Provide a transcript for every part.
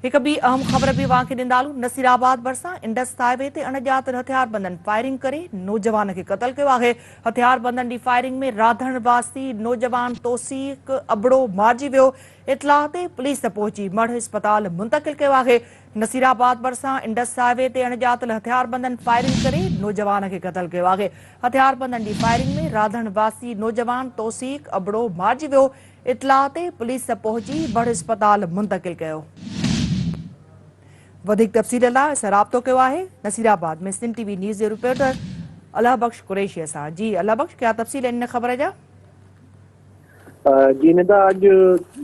एक भी अहम खबर भी वांखे ॾींदालू। नसीराबाद भरिसां इंडस साहिबे ते अणॼात हथियार बंदन फायरिंग करे नौजवान खे क़तल कयो आहे। हथियार बंदन जी फायरिंग में राधण वासी नौजवान तौसीक ابڙو मारिजी वियो। इतलाह ते पुलिस पहुची मढ़ अस्पताल मुंतकिल कयो आहे। नसीराबाद भरिसां इंडस साहिबे ते अणॼातल हथियार बंदन फायरिंग करे नौजवान खे क़तल कयो आहे। हथियार बंदन जी फायरिंग में राधण वासी नौजवान तौसीक ابڙو मारिजी वियो। इतलाह ते पुलिस पहुची मढ़ अस्पताल मुंतकिल कयो। वधिक तफ़सील लाइ असां राब्तो कयो आहे नसीराबाद में सिंध टीवी न्यूज़ जे रिपोर्टर अल्लाह बख्श कुरैशी सां। जी अल्लाह बख्श, क्या तफ़सील इन खबर जा? जी निदा, अॼु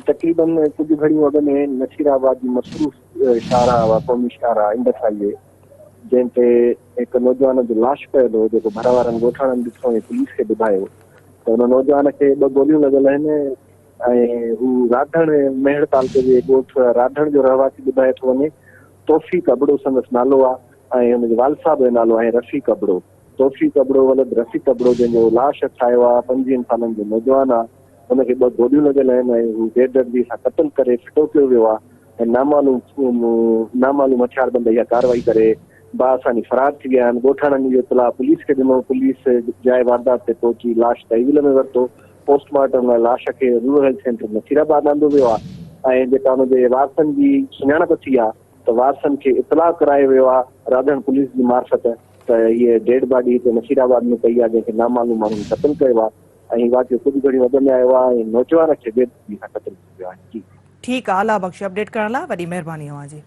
तक़रीबन कुछ घड़ियों अॻु में नसीराबाद जी मसरूफ़ शाहराह वा क़ौमी शाहराह इंडस हाईवे जंहिं ते हिकु नौजवान जो लाश पियल हो जेको भर वारनि ॻोठाणनि ॾिठो ऐं पुलिस खे ॿुधायो त हुन नौजवान खे 2 गोलियूं लॻल आहिनि ऐं हू राधण मेहड़ तालुके जे ॻोठ राधण जो रहवासी ॿुधाए थो वञे। तौफीक ابڙو संदसि नालो आहे ऐं हुनजे वाल साहब जो नालो आहे रफ़ीक ابڙو। तौफीक ابڙو वलद रफ़ीक ابڙو जंहिंजो लाश ठाहियो आहे 25 सालनि जो नौजवान आहे। हुनखे 2 गोलियूं लॻल आहिनि ऐं हू बेदर्दी सां क़तल करे फिटो कयो वियो आहे ऐं नामालूम हथियार बंद इहा कार्रवाई करे बासानी फरार थी विया आहिनि। ॻोठाणनि जो इतलाह पुलिस खे ॾिनो। पुलिस जाइ वारदात ते पहुची लाश तहवील में वरितो। पोस्टमार्टम लाइ लाश खे रूरल हेल्थ सेंटर नसीराबाद आंदो वियो आहे ऐं जेका हुनजे वारसनि जी सुञाणप थी आहे त वारसनि खे इतलाह करायो वियो आहे राधण पुलिस जी मार्फत त हीअ डेड बॉडी हिते नसीराबाद में पई आहे जंहिंखे नामालूम माण्हुनि क़तल कयो आहे ऐं वाक़ियो कुझु घड़ी वध में आयो आहे ऐं नौजवान खे बेदर्दी सां क़तल कयो आहे। जी ठीकु आहे, अल्लाह बख्श अपडेट करण लाइ वॾी महिरबानी तव्हांजी।